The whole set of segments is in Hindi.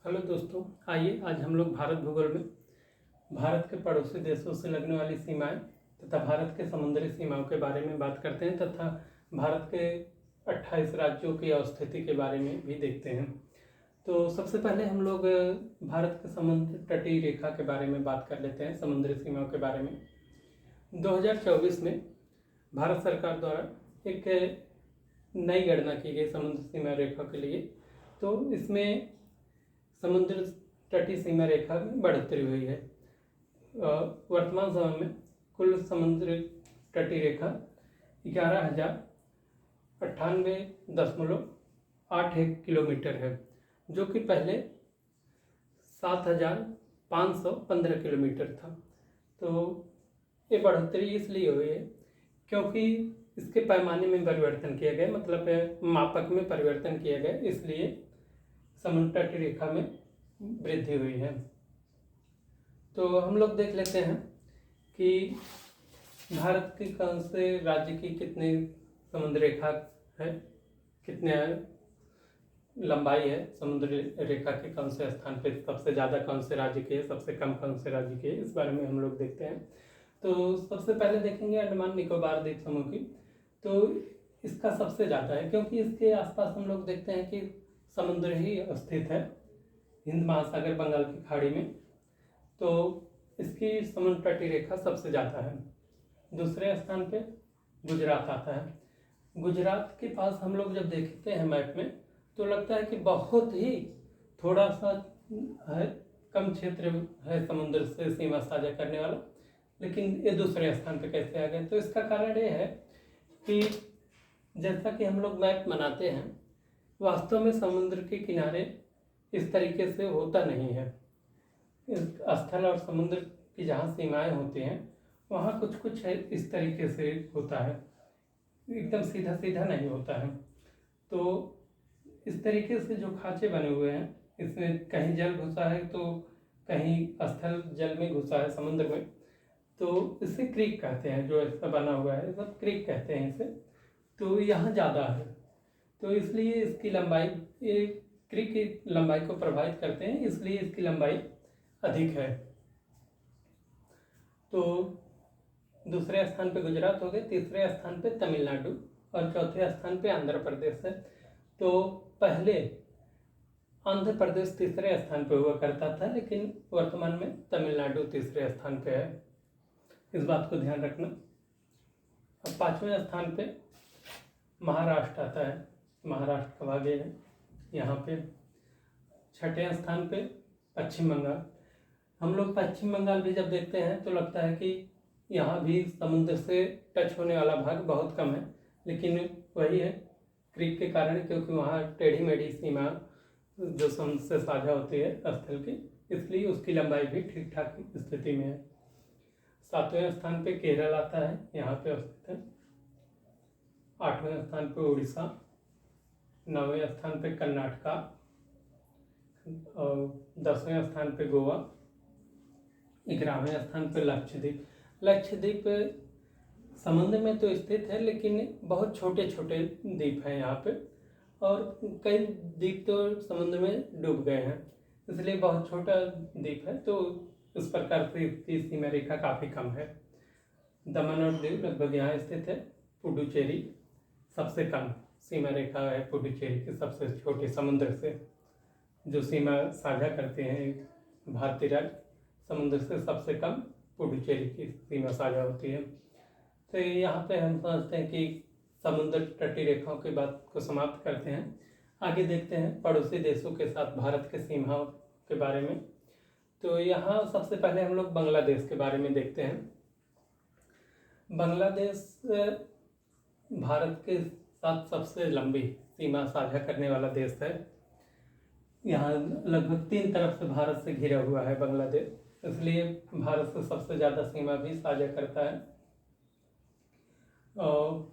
हेलो दोस्तों, आइए आज हम लोग भारत भूगोल में भारत के पड़ोसी देशों से लगने वाली सीमाएं तथा भारत के समुद्री सीमाओं के बारे में बात करते हैं तथा भारत के 28 राज्यों की अवस्थिति के बारे में भी देखते हैं। तो सबसे पहले हम लोग भारत के समुद्र तटीय रेखा के बारे में बात कर लेते हैं, समुद्री सीमाओं के बारे में। 2024 में भारत सरकार द्वारा एक नई गणना की गई समुद्र सीमा रेखा के लिए। तो इसमें समुद्र तटीय सीमा रेखा में बढ़ोतरी हुई है। वर्तमान समय में कुल समुद्र तटीय रेखा 11,098.81 किलोमीटर है, जो कि पहले 7,515 किलोमीटर था। तो ये बढ़ोतरी इसलिए हुई है क्योंकि इसके पैमाने में परिवर्तन किया गया, मतलब मापक में परिवर्तन किया गया, इसलिए समुद्र तटीय रेखा में वृद्धि हुई है। तो हम लोग देख लेते हैं कि भारत की कौन से राज्य की कितनी समुद्र रेखा है, कितने लंबाई है समुद्र रेखा के, कौन से स्थान पे सबसे ज़्यादा कौन से राज्य की है, सबसे कम कौन से राज्य की है, इस बारे में हम लोग देखते हैं। तो सबसे पहले देखेंगे अंडमान निकोबार द्वीप समूह की। तो इसका सबसे ज़्यादा है क्योंकि इसके आसपास हम लोग देखते हैं कि समुद्र ही स्थित है, हिंद महासागर बंगाल की खाड़ी में। तो इसकी समुद्र तटीय रेखा सबसे ज़्यादा है। दूसरे स्थान पे गुजरात आता है। गुजरात के पास हम लोग जब देखते हैं मैप में तो लगता है कि बहुत ही थोड़ा सा है, कम क्षेत्र है समुद्र से सीमा साझा करने वाला, लेकिन ये दूसरे स्थान पे कैसे आ गए। तो इसका कारण ये है कि जैसा कि हम लोग मैप बनाते हैं, वास्तव में समुद्र के किनारे इस तरीके से होता नहीं है। स्थल और समुद्र की जहाँ सीमाएं होती हैं वहाँ कुछ कुछ है इस तरीके से होता है, एकदम सीधा सीधा नहीं होता है। तो इस तरीके से जो खांचे बने हुए हैं, इसमें कहीं जल घुसा है तो कहीं स्थल जल में घुसा है समुद्र में, तो इसे क्रीक कहते हैं। जो ऐसा बना हुआ है सब क्रीक कहते हैं इसे। तो यहाँ ज़्यादा है, तो इसलिए इसकी लंबाई, ये क्रीक की लंबाई को प्रभावित करते हैं, इसलिए इसकी लंबाई अधिक है। तो दूसरे स्थान पे गुजरात हो गए, तीसरे स्थान पे तमिलनाडु और चौथे स्थान पे आंध्र प्रदेश है। तो पहले आंध्र प्रदेश तीसरे स्थान पे हुआ करता था, लेकिन वर्तमान में तमिलनाडु तीसरे स्थान पे है, इस बात को ध्यान रखना। अब पांचवें स्थान पे महाराष्ट्र आता है, महाराष्ट्र का भाग है यहाँ पे। छठे स्थान पे पश्चिम बंगाल। हम लोग पश्चिम बंगाल भी जब देखते हैं तो लगता है कि यहाँ भी समुद्र से टच होने वाला भाग बहुत कम है, लेकिन वही है क्रीक के कारण, क्योंकि वहाँ टेढ़ी मेढ़ी सीमा जो समुद्र से साझा होती है स्थल की, इसलिए उसकी लंबाई भी ठीक ठाक स्थिति में है। सातवें स्थान पे केरल आता है, यहाँ पे स्थित है। आठवें स्थान पे उड़ीसा, नौवें स्थान पे कर्नाटका, और 10वें स्थान पे गोवा, 11वें स्थान पे लक्षद्वीप। लक्षद्वीप समुद्र में तो स्थित है, लेकिन बहुत छोटे छोटे द्वीप हैं यहाँ पे, और कई द्वीप तो समुद्र में डूब गए हैं, इसलिए बहुत छोटा द्वीप है। तो इस प्रकार से इसकी सीमा रेखा काफ़ी कम है। दमन और दीव लगभग यहाँ स्थित है। पुडुचेरी सबसे कम सीमा रेखा है, पुडुचेरी की सबसे छोटी समुद्र से जो सीमा साझा करते हैं भारतीय राज्य, समुद्र से सबसे कम पुडुचेरी की सीमा साझा होती है। तो यहाँ पे हम समझते हैं कि समुद्र तटीय रेखाओं की बात को समाप्त करते हैं। आगे देखते हैं पड़ोसी देशों के साथ भारत के सीमाओं के बारे में। तो यहाँ सबसे पहले हम लोग बांग्लादेश के बारे में देखते हैं। बांग्लादेश भारत के साथ सबसे लंबी सीमा साझा करने वाला देश है। यहाँ लगभग 3 तरफ से भारत से घिरा हुआ है बांग्लादेश, इसलिए भारत से सबसे ज़्यादा सीमा भी साझा करता है। और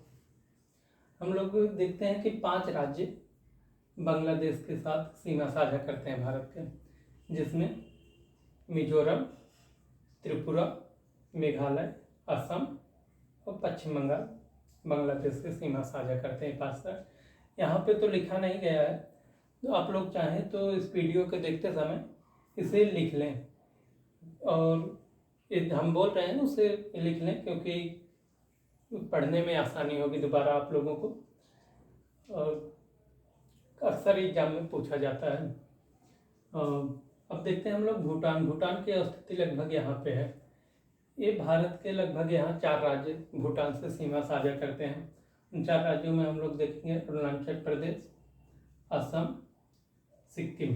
हम लोग देखते हैं कि 5 राज्य बांग्लादेश के साथ सीमा साझा करते हैं भारत के, जिसमें मिजोरम, त्रिपुरा, मेघालय, असम और पश्चिम बंगाल बांग्लादेश से सीमा साझा करते हैं 5 राज्य। यहाँ पे तो लिखा नहीं गया है, तो आप लोग चाहें तो इस वीडियो को देखते समय इसे लिख लें, और हम बोल रहे हैं उसे लिख लें, क्योंकि पढ़ने में आसानी होगी दोबारा आप लोगों को। और अक्सर एग्जाम में पूछा जाता है। अब देखते हैं हम लोग भूटान। भूटान की स्थिति लगभग यहाँ पे है। ये भारत के लगभग यहाँ 4 राज्य भूटान से सीमा साझा करते हैं। उन 4 राज्यों में हम लोग देखेंगे अरुणाचल प्रदेश, असम, सिक्किम,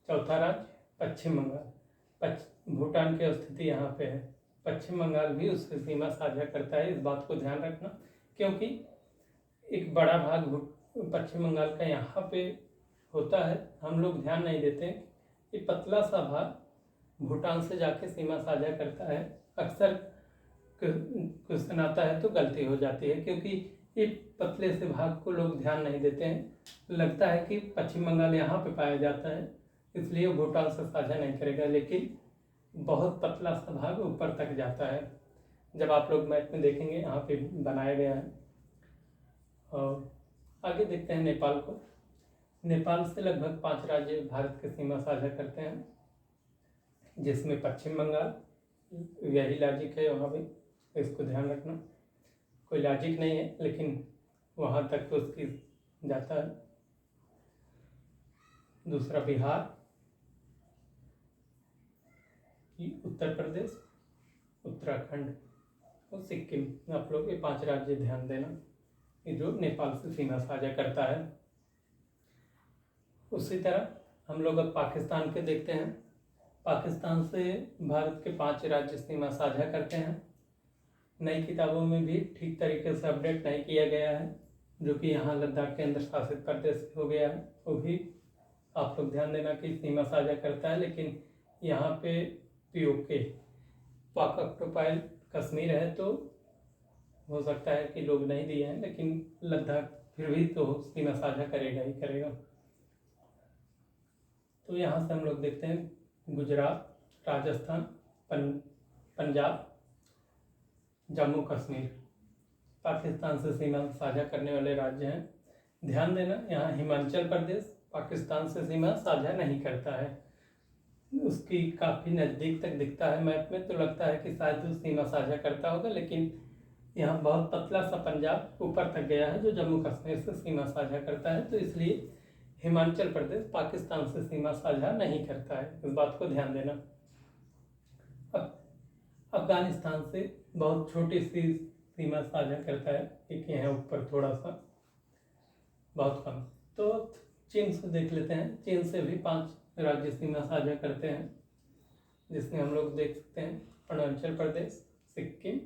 चौथा राज्य पश्चिम बंगाल। भूटान की स्थिति यहाँ पे है। पश्चिम बंगाल भी उससे सीमा साझा करता है, इस बात को ध्यान रखना, क्योंकि एक बड़ा भाग पश्चिम बंगाल का यहाँ पे होता है। हम लोग ध्यान नहीं देते। ये पतला सा भाग भूटान से जाके सीमा साझा करता है। अक्सर क्वेश्चन आता है तो गलती हो जाती है, क्योंकि ये पतले से भाग को लोग ध्यान नहीं देते हैं। लगता है कि पश्चिम बंगाल यहाँ पे पाया जाता है, इसलिए भूटान से साझा नहीं करेगा, लेकिन बहुत पतला सा भाग ऊपर तक जाता है। जब आप लोग मैप में देखेंगे यहाँ पे बनाया गया है। और आगे देखते हैं नेपाल को। नेपाल से लगभग 5 राज्य भारत की सीमा साझा करते हैं, जिसमें पश्चिम बंगाल, यही लॉजिक है वहाँ भी, इसको ध्यान रखना। कोई लॉजिक नहीं है, लेकिन वहाँ तक तो उसकी जाता है। दूसरा बिहार, उत्तर प्रदेश, उत्तराखंड और सिक्किम। आप लोग ये 5 राज्य ध्यान देना, ये जो नेपाल से सीमा साझा करता है। उसी तरह हम लोग अब पाकिस्तान के देखते हैं। पाकिस्तान से भारत के 5 राज्य सीमा साझा करते हैं। नई किताबों में भी ठीक तरीके से अपडेट नहीं किया गया है, जो कि यहाँ लद्दाख केंद्र शासित प्रदेश हो गया है, वो भी आप लोग ध्यान देना कि सीमा साझा करता है। लेकिन यहाँ पे पीओके, पाक ऑक्युपाइड कश्मीर है, तो हो सकता है कि लोग नहीं दिए हैं, लेकिन लद्दाख फिर भी तो सीमा साझा करेगा ही करेगा। तो यहाँ से हम लोग देखते हैं गुजरात, राजस्थान, पंजाब, जम्मू कश्मीर पाकिस्तान से सीमा साझा करने वाले राज्य हैं। ध्यान देना, यहाँ हिमाचल प्रदेश पाकिस्तान से सीमा साझा नहीं करता है। उसकी काफ़ी नज़दीक तक दिखता है मैप में, तो लगता है कि शायद वो सीमा साझा करता होगा, लेकिन यहाँ बहुत पतला सा पंजाब ऊपर तक गया है जो जम्मू कश्मीर से सीमा साझा करता है, तो इसलिए हिमाचल प्रदेश पाकिस्तान से सीमा साझा नहीं करता है, इस बात को ध्यान देना। अब अफगानिस्तान से बहुत छोटी सी सीमा साझा करता है, एक यहाँ ऊपर थोड़ा सा, बहुत कम। तो चीन से देख लेते हैं। चीन से भी 5 राज्य सीमा साझा करते हैं, जिसमें हम लोग देख सकते हैं अरुणाचल प्रदेश, सिक्किम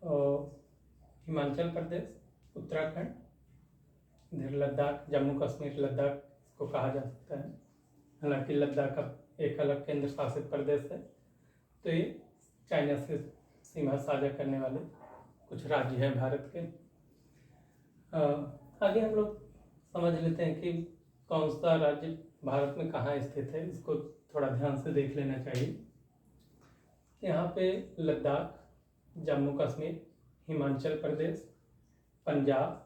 और हिमाचल प्रदेश, उत्तराखंड, इधर लद्दाख, जम्मू कश्मीर लद्दाख इसको कहा जा सकता है। हालांकि लद्दाख अब एक अलग केंद्र शासित प्रदेश है। तो ये चाइना से सीमा साझा करने वाले कुछ राज्य हैं भारत के। आगे हम लोग समझ लेते हैं कि कौन सा राज्य भारत में कहाँ स्थित है, इसको थोड़ा ध्यान से देख लेना चाहिए। यहाँ पे लद्दाख, जम्मू कश्मीर, हिमाचल प्रदेश, पंजाब,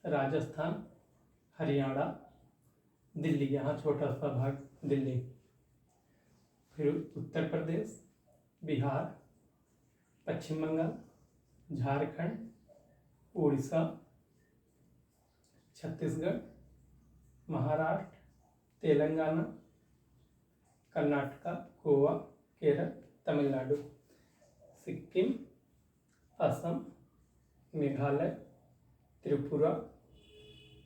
राजस्थान, हरियाणा, दिल्ली, यहाँ छोटा सा भाग दिल्ली, फिर उत्तर प्रदेश, बिहार, पश्चिम बंगाल, झारखंड, उड़ीसा, छत्तीसगढ़, महाराष्ट्र, तेलंगाना, कर्नाटका, गोवा, केरल, तमिलनाडु, सिक्किम, असम, मेघालय, त्रिपुरा,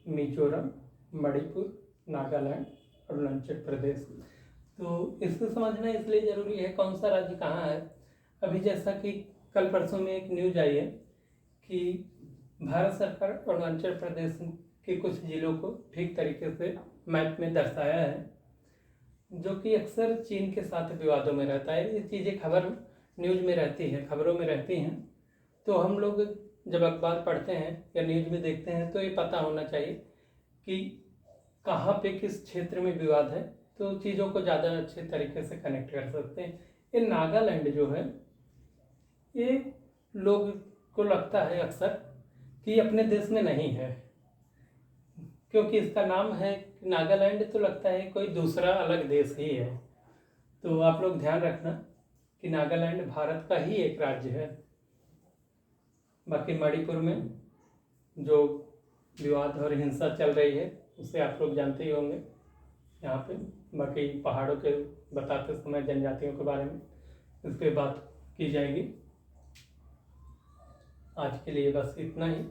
मिजोरम, मणिपुर, नागालैंड, अरुणाचल प्रदेश। तो इसको समझना इसलिए ज़रूरी है कौन सा राज्य कहाँ है। अभी जैसा कि कल परसों में एक न्यूज आई है कि भारत सरकार अरुणाचल प्रदेश के कुछ जिलों को ठीक तरीके से मैप में दर्शाया है, जो कि अक्सर चीन के साथ विवादों में रहता है। ये चीज़ें न्यूज में रहती हैं, खबरों में रहती हैं। तो हम लोग जब अखबार पढ़ते हैं या न्यूज में देखते हैं तो ये पता होना चाहिए कि कहाँ पे किस क्षेत्र में विवाद है, तो चीज़ों को ज़्यादा अच्छे तरीके से कनेक्ट कर सकते हैं। ये नागालैंड जो है, ये लोग को लगता है अक्सर कि अपने देश में नहीं है, क्योंकि इसका नाम है नागालैंड, तो लगता है कोई दूसरा अलग देश ही है। तो आप लोग ध्यान रखना कि नागालैंड भारत का ही एक राज्य है। बाकी मणिपुर में जो विवाद और हिंसा चल रही है उसे आप लोग जानते ही होंगे। यहाँ पे बाकी पहाड़ों के बताते समय जनजातियों के बारे में इस पर बात की जाएगी। आज के लिए बस इतना ही।